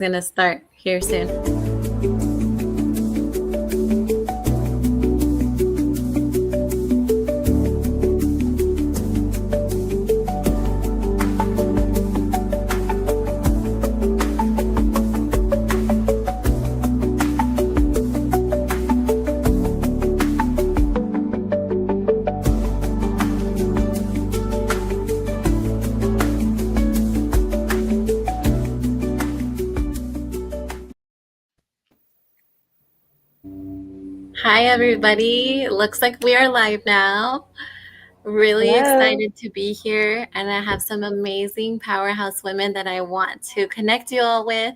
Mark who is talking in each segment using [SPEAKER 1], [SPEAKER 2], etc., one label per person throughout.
[SPEAKER 1] Gonna start here soon. Hi, everybody. Looks like we are live now. Really excited to be here, and I have some amazing powerhouse women that I want to connect you all with.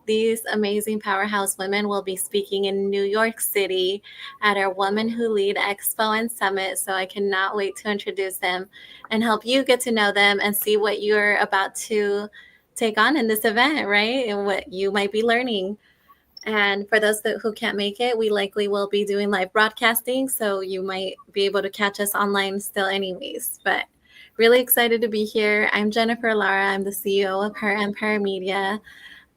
[SPEAKER 1] These amazing powerhouse women will be speaking in New York City at our Women Who Lead Expo and Summit, so I cannot wait to introduce them and help you get to know them and see what you're about to take on in this event, right? And what you might be learning. And for those who can't make it, we likely will be doing live broadcasting, so you might be able to catch us online still anyways. But really excited to be here. I'm Jennifer Lara. I'm the CEO of Her Empire Media.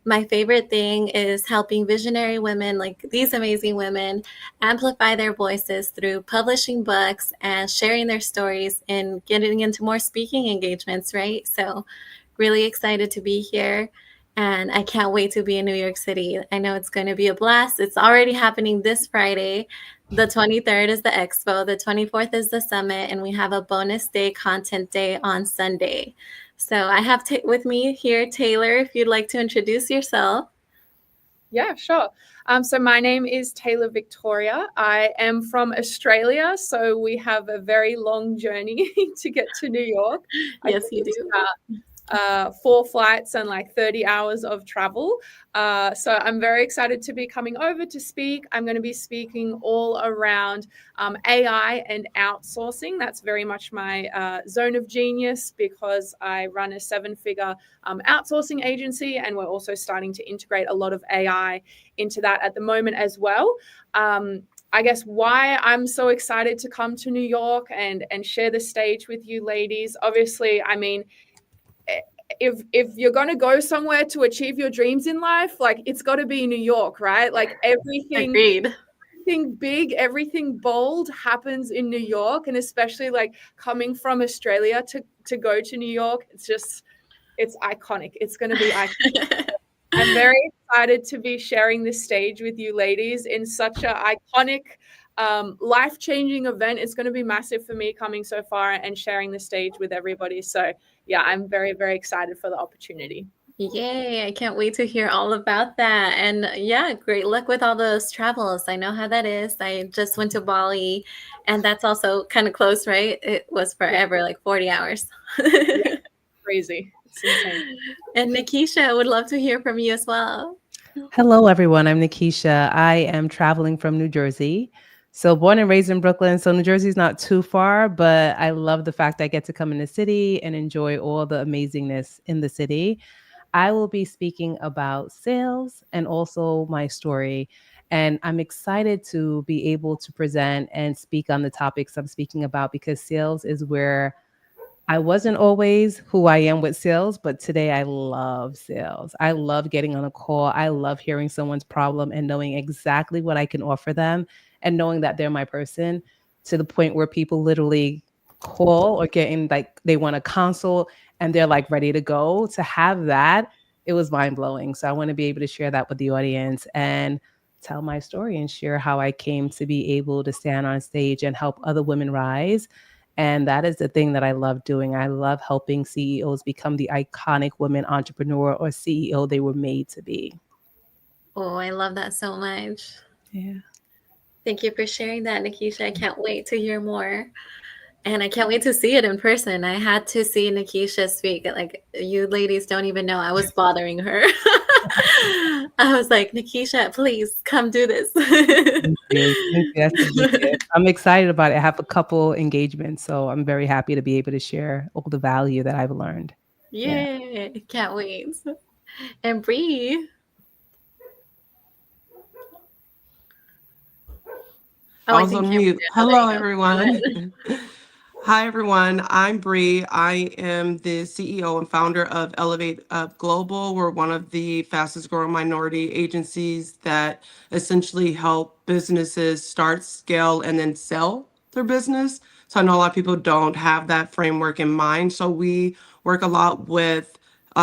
[SPEAKER 1] My favorite thing is helping visionary women like these amazing women amplify their voices through publishing books and sharing their stories and getting into more speaking engagements, right? So really excited to be here. And I can't wait to be in New York City. I know it's going to be a blast. It's already happening this Friday. The 23rd is the expo. The 24th is the summit. And we have a bonus day, content day on Sunday. So I have with me here, Taylor, if you'd like to introduce yourself.
[SPEAKER 2] Yeah, sure. So my name is Taylor Victoria. I am from Australia, so we have a very long journey to get to New York.
[SPEAKER 1] Yes, you do.
[SPEAKER 2] 4 flights and like 30 hours of travel. So I'm very excited to be coming over to speak. I'm going to be speaking all around AI and outsourcing. That's very much my zone of genius because I run a 7-figure outsourcing agency, and we're also starting to integrate a lot of AI into that at the moment as well. I guess why I'm so excited to come to New York and share the stage with you ladies. Obviously, I mean, if you're going to go somewhere to achieve your dreams in life, like it's got to be New York, right? Like everything big, everything bold happens in New York. And especially like coming from Australia to go to New York, it's iconic. It's going to be iconic. I'm very excited to be sharing this stage with you ladies in such an iconic, life-changing event. It's going to be massive for me coming so far and sharing the stage with everybody. So yeah, I'm very, very excited for the opportunity.
[SPEAKER 1] Yay, I can't wait to hear all about that. And yeah, great luck with all those travels. I know how that is. I just went to Bali, and that's also kind of close, right? It was forever, like 40 hours.
[SPEAKER 2] Yeah, crazy. It's insane.
[SPEAKER 1] And Nikisha, I would love to hear from you as well.
[SPEAKER 3] Hello, everyone. I'm Nikisha. I am traveling from New Jersey. So born and raised in Brooklyn. So New Jersey's not too far, but I love the fact I get to come in the city and enjoy all the amazingness in the city. I will be speaking about sales and also my story. And I'm excited to be able to present and speak on the topics I'm speaking about because sales is where I wasn't always who I am with sales, but today I love sales. I love getting on a call. I love hearing someone's problem and knowing exactly what I can offer them and knowing that they're my person, to the point where people literally call or get in, like they want a consult and they're like ready to go. To have that, it was mind blowing. So I want to be able to share that with the audience and tell my story and share how I came to be able to stand on stage and help other women rise. And that is the thing that I love doing. I love helping CEOs become the iconic women entrepreneur or CEO they were made to be.
[SPEAKER 1] Oh, I love that so much.
[SPEAKER 3] Yeah.
[SPEAKER 1] Thank you for sharing that, Nikisha. I can't wait to hear more. And I can't wait to see it in person. I had to see Nikisha speak. Like, you ladies don't even know I was bothering her. I was like, Nikisha, please come do this.
[SPEAKER 3] Thank you. That's a big gift. I'm excited about it. I have a couple engagements, so I'm very happy to be able to share all the value that I've learned.
[SPEAKER 1] Yay. Yeah. Can't wait. And Bree.
[SPEAKER 4] I was on mute. Hello, everyone. Hi, everyone. I'm Bree. I am the CEO and founder of Elevate Up Global. We're one of the fastest growing minority agencies that essentially help businesses start, scale, and then sell their business. So I know a lot of people don't have that framework in mind. So we work a lot with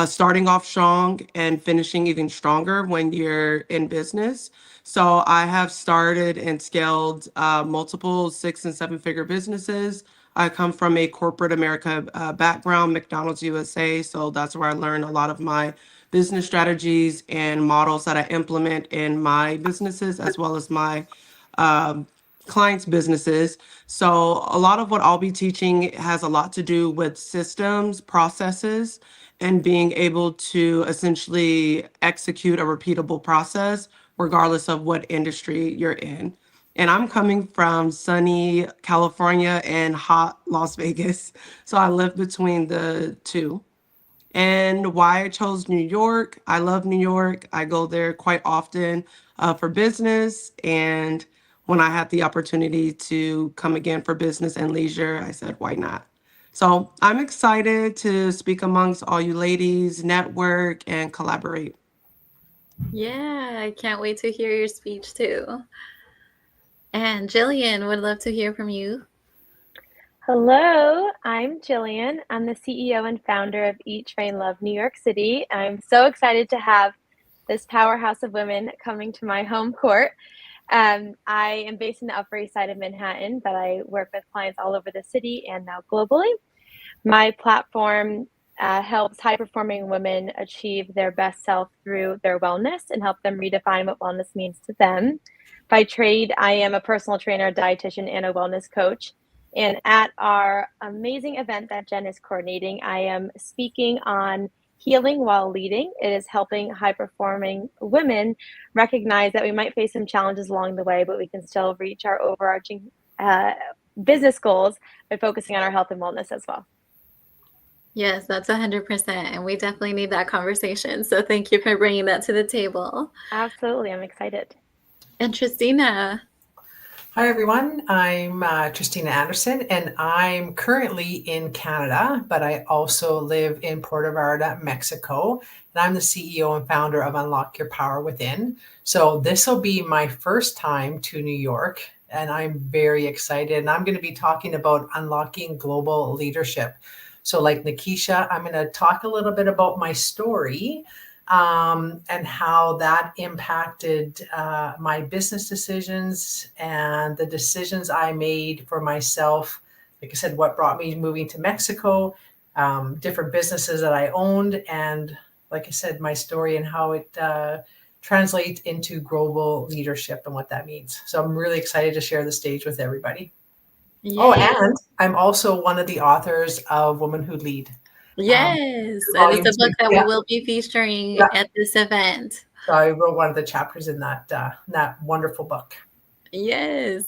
[SPEAKER 4] starting off strong and finishing even stronger when you're in business. So I have started and scaled multiple 6 and 7 figure businesses. I come from a corporate America background, McDonald's USA. So that's where I learned a lot of my business strategies and models that I implement in my businesses as well as my um, clients' businesses. So a lot of what I'll be teaching has a lot to do with systems, processes, and being able to essentially execute a repeatable process regardless of what industry you're in. And I'm coming from sunny California and hot Las Vegas. So I live between the two. And why I chose New York, I love New York. I go there quite often for business. And when I had the opportunity to come again for business and leisure, I said, why not? So I'm excited to speak amongst all you ladies, network, and collaborate.
[SPEAKER 1] Yeah, I can't wait to hear your speech too. And Jillian, would love to hear from you.
[SPEAKER 5] Hello, I'm Jillian. I'm the CEO and founder of Eat, Train, Love New York City. I'm so excited to have this powerhouse of women coming to my home court. I am based in the Upper East Side of Manhattan, but I work with clients all over the city and now globally. My platform helps high performing women achieve their best self through their wellness and help them redefine what wellness means to them. By trade, I am a personal trainer, a dietitian, and a wellness coach. And at our amazing event that Jen is coordinating, I am speaking on healing while leading. It is helping high performing women recognize that we might face some challenges along the way, but we can still reach our overarching business goals by focusing on our health and wellness as well.
[SPEAKER 1] Yes, that's 100%. And we definitely need that conversation. So thank you for bringing that to the table.
[SPEAKER 5] Absolutely. I'm excited.
[SPEAKER 1] And Tristina.
[SPEAKER 6] Hi, everyone. I'm Tristina Anderson, and I'm currently in Canada, but I also live in Puerto Vallarta, Mexico. And I'm the CEO and founder of Unlock Your Power Within. So this will be my first time to New York, and I'm very excited. And I'm going to be talking about unlocking global leadership. So like Nikisha, I'm going to talk a little bit about my story and how that impacted my business decisions and the decisions I made for myself. Like I said, what brought me moving to Mexico, different businesses that I owned, and like I said, my story and how it translates into global leadership and what that means. So I'm really excited to share the stage with everybody.
[SPEAKER 1] Yay.
[SPEAKER 6] Oh, and I'm also one of the authors of Women Who Lead.
[SPEAKER 1] Yes, and it's a book that we will be featuring at this event.
[SPEAKER 6] So I wrote one of the chapters in that wonderful book.
[SPEAKER 1] Yes.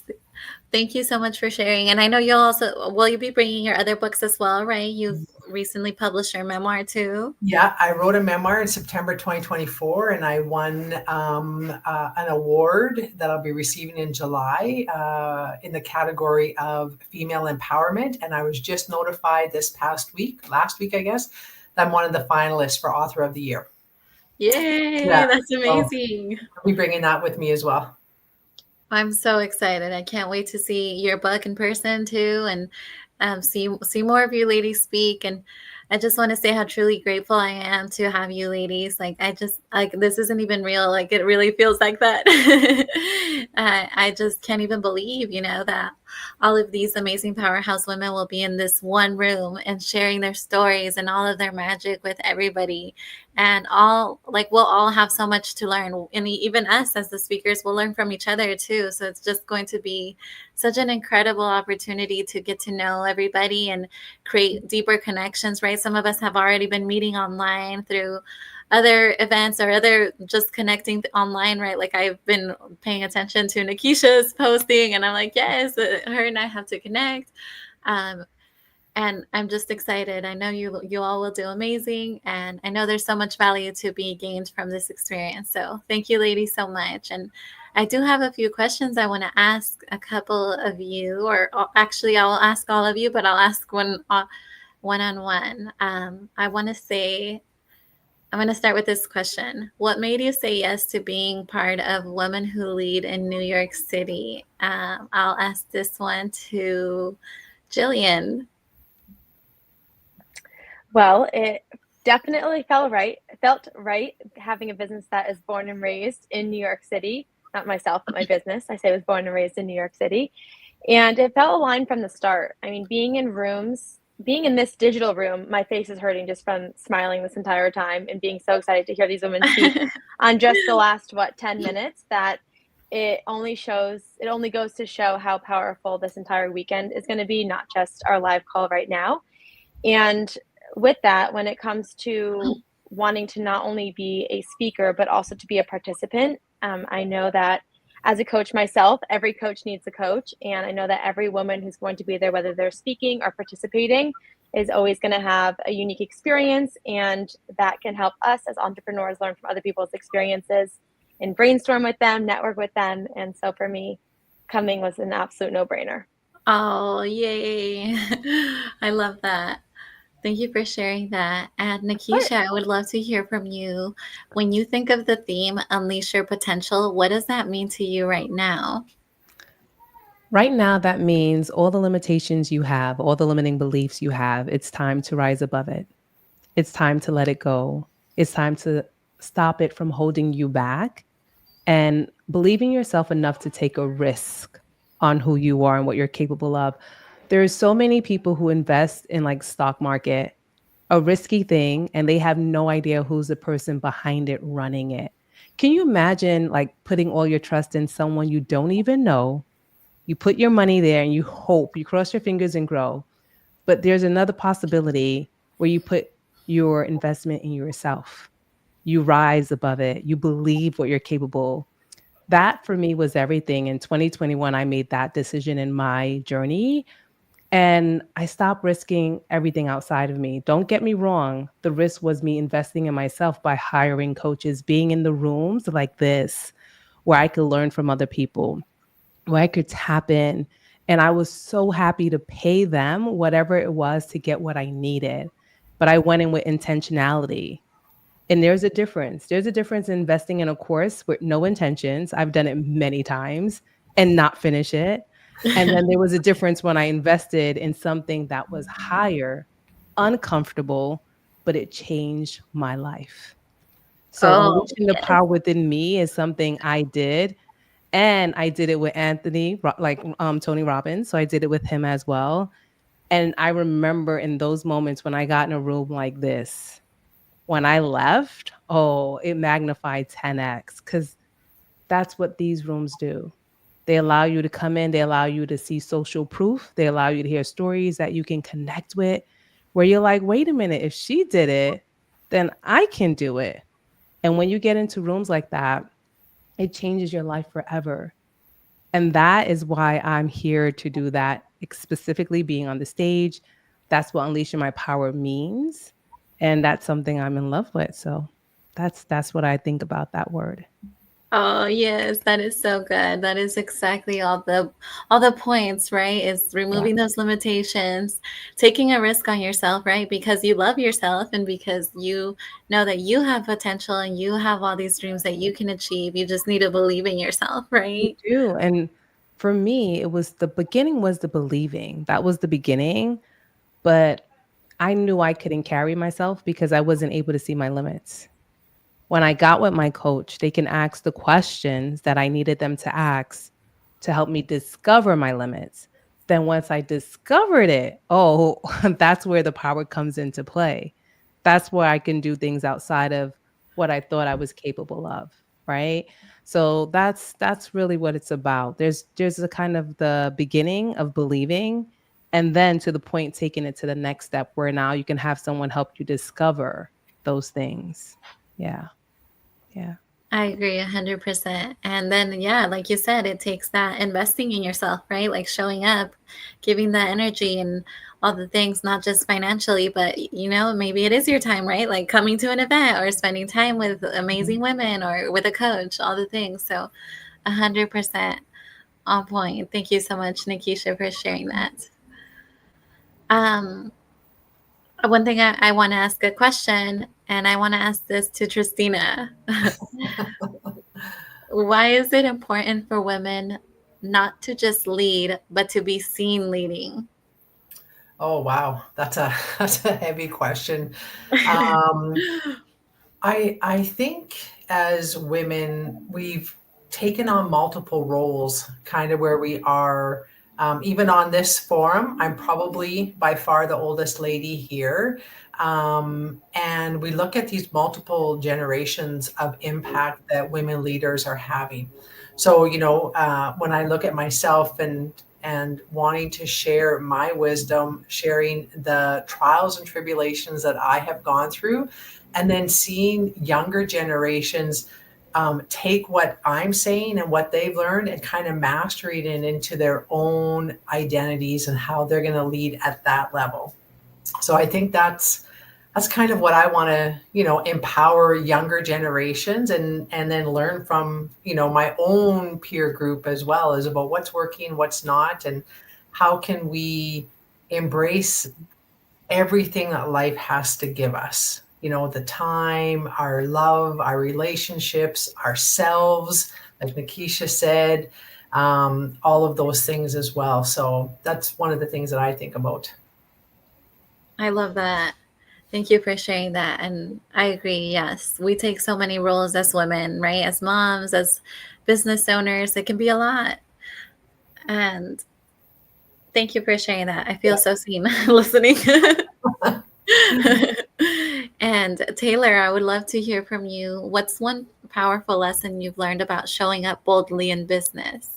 [SPEAKER 1] Thank you so much for sharing. And I know you'll be bringing your other books as well, right? You've recently published your memoir too.
[SPEAKER 6] Yeah, I wrote a memoir in September 2024, and I won an award that I'll be receiving in July in the category of female empowerment. And I was just notified last week, I guess, that I'm one of the finalists for Author of the Year.
[SPEAKER 1] Yay, that's amazing.
[SPEAKER 6] So I'll be bringing that with me as well.
[SPEAKER 1] I'm so excited. I can't wait to see your book in person too, and see more of you ladies speak. And I just want to say how truly grateful I am to have you ladies. Like this isn't even real. Like it really feels like that. I just can't even believe, that all of these amazing powerhouse women will be in this one room and sharing their stories and all of their magic with everybody. And we'll all have so much to learn, and even us as the speakers will learn from each other too. So it's just going to be such an incredible opportunity to get to know everybody and create deeper connections, right? Some of us have already been meeting online through other events or other just connecting online, right? Like I've been paying attention to Nikisha's posting, and I'm like, yes, her and I have to connect. And I'm just excited. I know you all will do amazing, and I know there's so much value to be gained from this experience. So thank you, ladies, so much. And I do have a few questions I want to ask a couple of you, or actually, I'll ask all of you, but I'll ask one on one. I want to say, I'm going to start with this question. What made you say yes to being part of Women Who Lead in New York City? I'll ask this one to Jillian.
[SPEAKER 5] Well, it definitely felt right having a business that is born and raised in New York City. Not myself, but my business. I say I was born and raised in New York City. And it felt aligned from the start. I mean, being in this digital room, my face is hurting just from smiling this entire time and being so excited to hear these women speak on just the last, 10 minutes, that it only goes to show how powerful this entire weekend is going to be, not just our live call right now. And with that, when it comes to wanting to not only be a speaker, but also to be a participant, I know that as a coach myself, every coach needs a coach. And I know that every woman who's going to be there, whether they're speaking or participating, is always going to have a unique experience. And that can help us as entrepreneurs learn from other people's experiences and brainstorm with them, network with them. And so for me, coming was an absolute no-brainer.
[SPEAKER 1] Oh, yay. I love that. Thank you for sharing that. And Nikisha, I would love to hear from you. When you think of the theme, Unleash Your Potential, what does that mean to you right now?
[SPEAKER 3] Right now, that means all the limitations you have, all the limiting beliefs you have, it's time to rise above it. It's time to let it go. It's time to stop it from holding you back and believing yourself enough to take a risk on who you are and what you're capable of. There's so many people who invest in like stock market, a risky thing, and they have no idea who's the person behind it running it. Can you imagine like putting all your trust in someone you don't even know? You put your money there and you hope, you cross your fingers and grow. But there's another possibility where you put your investment in yourself. You rise above it. You believe what you're capable. That for me was everything. In 2021, I made that decision in my journey and I stopped risking everything outside of me. Don't get me wrong. The risk was me investing in myself by hiring coaches, being in the rooms like this, where I could learn from other people, where I could tap in. And I was so happy to pay them whatever it was to get what I needed. But I went in with intentionality. And there's a difference. There's a difference in investing in a course with no intentions. I've done it many times and not finish it. And then there was a difference when I invested in something that was higher, uncomfortable, but it changed my life. So
[SPEAKER 1] Oh,
[SPEAKER 3] unleashing the
[SPEAKER 1] yes.
[SPEAKER 3] power within me is something I did. And I did it with Tony Robbins. So I did it with him as well. And I remember in those moments when I got in a room like this, when I left, oh, it magnified 10x because that's what these rooms do. They allow you to come in, they allow you to see social proof, they allow you to hear stories that you can connect with, where you're like, wait a minute, if she did it, then I can do it. And when you get into rooms like that, it changes your life forever. And that is why I'm here to do that, specifically being on the stage. That's what unleashing my power means. And that's something I'm in love with. So that's what I think about that word.
[SPEAKER 1] Oh, yes, that is so good. That is exactly all the points, right? Is removing those limitations, taking a risk on yourself, right? Because you love yourself and because you know that you have potential and you have all these dreams that you can achieve. You just need to believe in yourself,
[SPEAKER 3] You
[SPEAKER 1] right?
[SPEAKER 3] do. And for me, it was the beginning was the believing. That was the beginning. But I knew I couldn't carry myself because I wasn't able to see my limits. When I got with my coach, they can ask the questions that I needed them to ask to help me discover my limits. Then once I discovered it, oh, that's where the power comes into play. That's where I can do things outside of what I thought I was capable of, right? So that's really what it's about. There's a kind of the beginning of believing and then to the point taking it to the next step where now you can have someone help you discover those things. Yeah. Yeah.
[SPEAKER 1] I I agree 100%. And then, yeah, like you said, it takes that investing in yourself, right? Like showing up, giving that energy and all the things, not just financially, but, maybe it is your time, right? Like coming to an event or spending time with amazing women or with a coach, all the things. So 100% on point. Thank you so much, Nikisha, for sharing that. One thing I want to ask a question, and I want to ask this to Tristina. Why is it important for women not to just lead, but to be seen leading?
[SPEAKER 6] Oh wow, that's a that's a heavy question. Um, I think as women, we've taken on multiple roles, kind of where we are. Even on this forum, I'm probably by far the oldest lady here. And we look at these multiple generations of impact that women leaders are having. So, when I look at myself and wanting to share my wisdom, sharing the trials and tribulations that I have gone through, and then seeing younger generations take what I'm saying and what they've learned and kind of mastering it into their own identities and how they're going to lead at that level. So I think that's kind of what I want to, empower younger generations and then learn from, my own peer group as well, is about what's working, what's not, and how can we embrace everything that life has to give us. The time, our love, our relationships, ourselves, like Nikisha said, all of those things as well. So that's one of the things that I think about.
[SPEAKER 1] I love that. Thank you for sharing that. And I agree. Yes, we take so many roles as women, right? As moms, as business owners, it can be a lot. And thank you for sharing that. I feel so seen listening. And Taylor, I would love to hear from you. What's one powerful lesson you've learned about showing up boldly in business?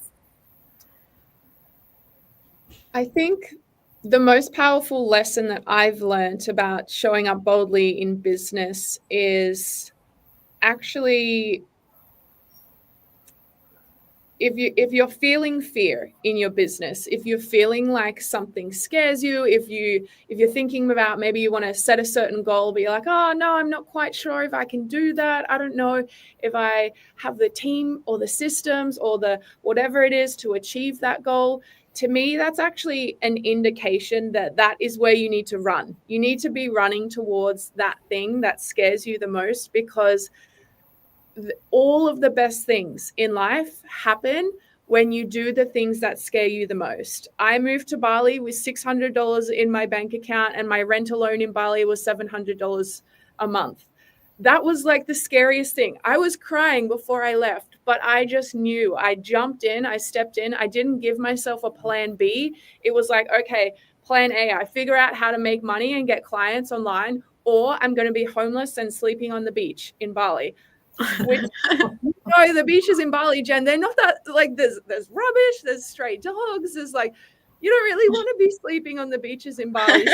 [SPEAKER 2] I think the most powerful lesson that I've learned about showing up boldly in business is actually, if you're feeling fear in your business, if you're feeling like something scares you, if you're thinking about, maybe you want to set a certain goal, but you're like, oh no, I'm not quite sure if I can do that. I don't know if I have the team or the systems or the whatever it is to achieve that goal. To me, that's actually an indication that is where you need to run. You need to be running towards that thing that scares you the most, because all of the best things in life happen when you do the things that scare you the most. I moved to Bali with $600 in my bank account, and my rent alone in Bali was $700 a month. That was like the scariest thing. I was crying before I left, but I just knew. I jumped in, I stepped in. I didn't give myself a plan B. It was like, okay, plan A, I figure out how to make money and get clients online, or I'm going to be homeless and sleeping on the beach in Bali. Which, the beaches in Bali, Jen, they're not that, like, there's rubbish, there's stray dogs, there's like, you don't really want to be sleeping on the beaches in Bali.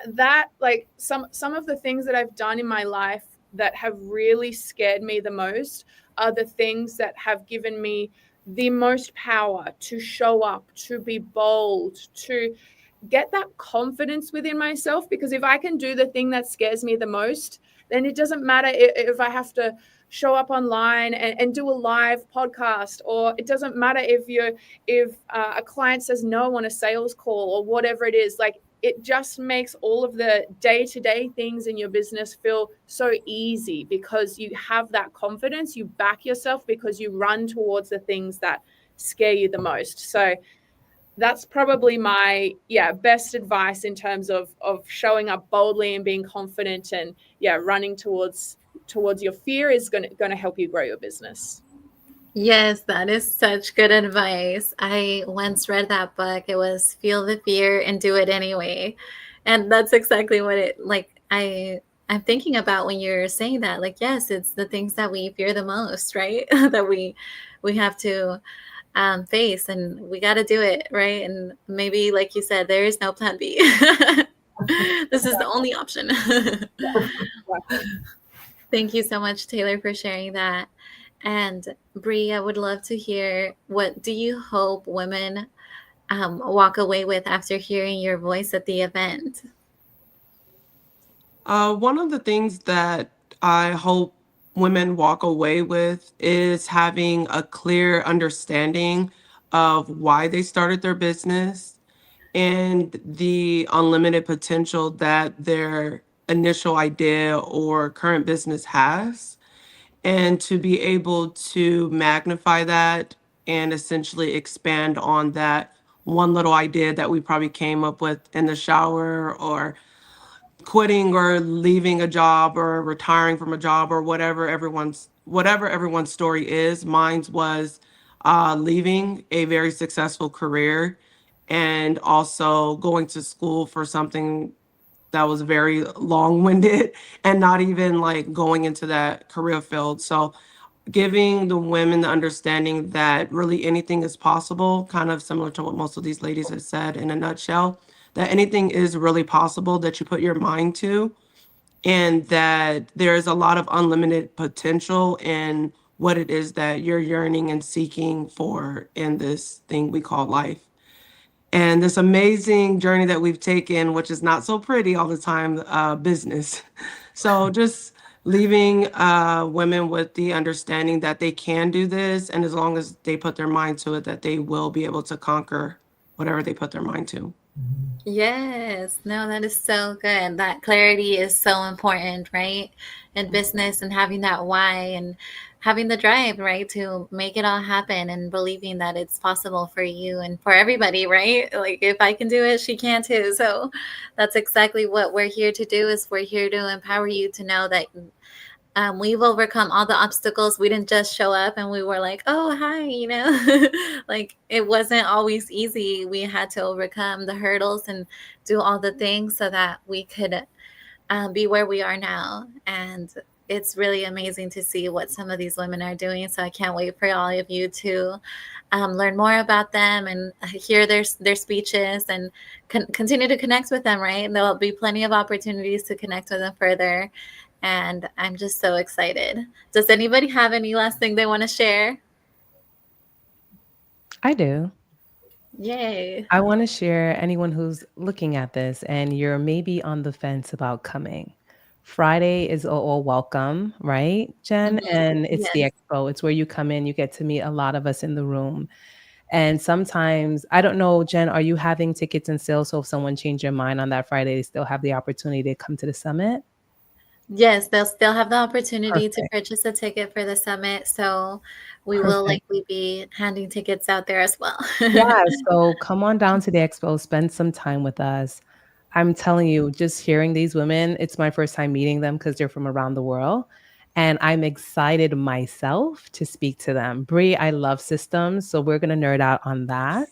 [SPEAKER 2] That, like, some of the things that I've done in my life that have really scared me the most are the things that have given me the most power to show up, to be bold, to get that confidence within myself. Because if I can do the thing that scares me the most, then it doesn't matter if I have to show up online and do a live podcast, or it doesn't matter if a client says no on a sales call, or whatever it is. Like, it just makes all of the day-to-day things in your business feel so easy, because you have that confidence, you back yourself, because you run towards the things that scare you the most. So that's probably my best advice in terms of showing up boldly and being confident, and running towards your fear is going to help you grow your business.
[SPEAKER 1] Yes, that is such good advice. I once read that book. It was Feel the Fear and Do It Anyway. And that's exactly what I'm thinking about when you're saying that. Like, yes, it's the things that we fear the most, right? That we have to face, and we got to do it, right? And maybe, like you said, there is no plan B. This is the only option. Thank you so much, Taylor, for sharing that. And Bree, I would love to hear, what do you hope women walk away with after hearing your voice at the event?
[SPEAKER 4] One of the things that I hope women walk away with is having a clear understanding of why they started their business and the unlimited potential that their initial idea or current business has, and to be able to magnify that and essentially expand on that one little idea that we probably came up with in the shower, or quitting or leaving a job or retiring from a job, or whatever everyone's story is. Mine's was leaving a very successful career and also going to school for something that was very long-winded and not even like going into that career field. So giving the women the understanding that really anything is possible, kind of similar to what most of these ladies have said in a nutshell, that anything is really possible that you put your mind to, and that there's a lot of unlimited potential in what it is that you're yearning and seeking for in this thing we call life. And this amazing journey that we've taken, which is not so pretty all the time, business. So just leaving women with the understanding that they can do this, and as long as they put their mind to it, that they will be able to conquer whatever they put their mind to.
[SPEAKER 1] Yes, no, that is so good. That clarity is so important, right? In business, and having that why and having the drive, right, to make it all happen, and believing that it's possible for you and for everybody, right? Like, if I can do it, she can too. So that's exactly what we're here to do, is we're here to empower you to know that we've overcome all the obstacles. We didn't just show up and we were like, oh, hi, like, it wasn't always easy. We had to overcome the hurdles and do all the things so that we could be where we are now. And it's really amazing to see what some of these women are doing. So I can't wait for all of you to learn more about them and hear their speeches, and continue to connect with them, right? And there'll be plenty of opportunities to connect with them further. And I'm just so excited. Does anybody have any last thing they want to share?
[SPEAKER 3] I do.
[SPEAKER 1] Yay.
[SPEAKER 3] I want to share, anyone who's looking at this and you're maybe on the fence about coming. Friday is all welcome, right, Jen? And it's the
[SPEAKER 1] Yes.
[SPEAKER 3] expo. It's where you come in, you get to meet a lot of us in the room. And sometimes, I don't know, Jen, are you having tickets and sales? So if someone changed their mind on that Friday, they still have the opportunity to come to the summit?
[SPEAKER 1] Yes, they'll still have the opportunity to
[SPEAKER 3] Perfect.
[SPEAKER 1] purchase a ticket for the summit. So we will
[SPEAKER 3] Perfect.
[SPEAKER 1] likely be handing tickets out there as well.
[SPEAKER 3] Yeah, so come on down to the expo, spend some time with us. I'm telling you, just hearing these women, it's my first time meeting them because they're from around the world. And I'm excited myself to speak to them. Bree, I love systems, so we're gonna nerd out on that.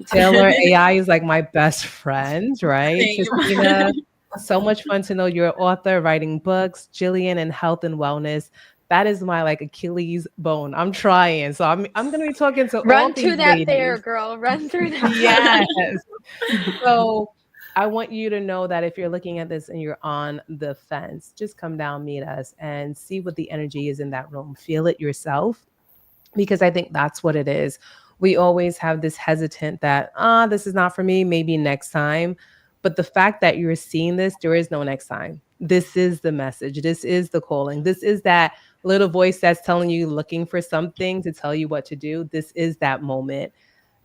[SPEAKER 3] Taylor, AI is like my best friend, right?
[SPEAKER 1] Same.
[SPEAKER 3] Tristina, so much fun to know you're an author, writing books. Jillian, in health and wellness. That is my like Achilles bone. I'm trying. So I'm gonna be talking to all
[SPEAKER 5] Run
[SPEAKER 3] these
[SPEAKER 5] to that fair,
[SPEAKER 3] ladies.
[SPEAKER 5] girl. Run through that fair.
[SPEAKER 3] Yes. So I want you to know that if you're looking at this and you're on the fence, just come down, meet us, and see what the energy is in that room. Feel it yourself, because I think that's what it is. We always have this hesitant that, this is not for me, maybe next time. But the fact that you're seeing this, there is no next time. This is the message. This is the calling. This is that little voice that's telling you, looking for something to tell you what to do. This is that moment.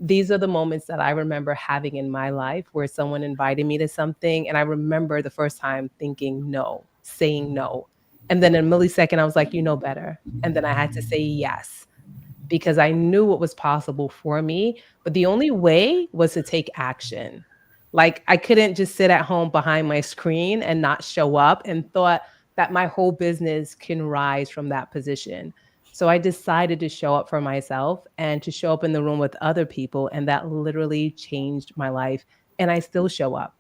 [SPEAKER 3] These are the moments that I remember having in my life where someone invited me to something. And I remember the first time thinking no, saying no. And then in a millisecond, I was like, you know better. And then I had to say yes, because I knew what was possible for me. But the only way was to take action. Like, I couldn't just sit at home behind my screen and not show up, and thought that my whole business can rise from that position. So I decided to show up for myself and to show up in the room with other people. And that literally changed my life. And I still show up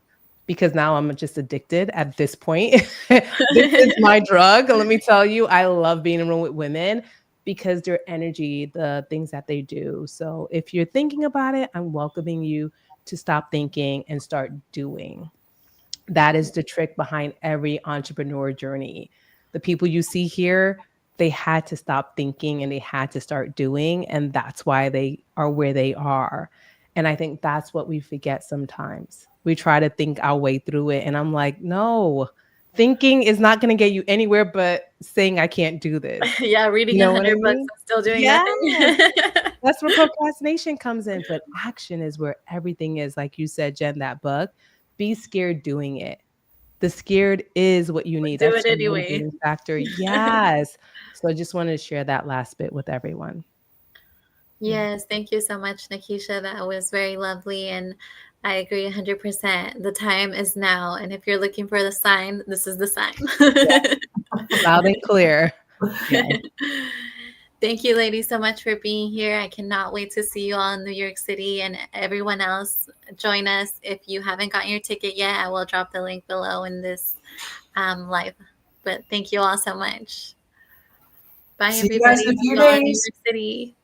[SPEAKER 3] because now I'm just addicted at this point. This is my drug. Let me tell you, I love being in a room with women because their energy, the things that they do. So if you're thinking about it, I'm welcoming you to stop thinking and start doing. That is the trick behind every entrepreneur journey. The people you see here, they had to stop thinking and they had to start doing. And that's why they are where they are. And I think that's what we forget sometimes. We try to think our way through it. And I'm like, no, thinking is not going to get you anywhere but saying, I can't do this.
[SPEAKER 1] Yeah, reading
[SPEAKER 3] You know what I
[SPEAKER 1] 100 books
[SPEAKER 3] mean?
[SPEAKER 1] and still doing
[SPEAKER 3] Yes.
[SPEAKER 1] nothing.
[SPEAKER 3] That's where procrastination comes in. But action is where everything is. Like you said, Jen, that book, be scared doing it. The scared is what you need.
[SPEAKER 1] Do
[SPEAKER 3] That's
[SPEAKER 1] it
[SPEAKER 3] your
[SPEAKER 1] anyway.
[SPEAKER 3] motivating factor. Yes. So I just wanted to share that last bit with everyone.
[SPEAKER 1] Yes, thank you so much, Nikisha. That was very lovely. And I agree 100%. The time is now. And if you're looking for the sign, this is the sign.
[SPEAKER 3] Loud and clear. Yeah.
[SPEAKER 1] Thank you, ladies, so much for being here. I cannot wait to see you all in New York City, and everyone else join us. If you haven't gotten your ticket yet, I will drop the link below in this live. But thank you all so much. Bye,
[SPEAKER 6] See you guys
[SPEAKER 1] everybody.
[SPEAKER 6] in a
[SPEAKER 1] See
[SPEAKER 6] few
[SPEAKER 1] you all in New
[SPEAKER 6] days.
[SPEAKER 1] York City.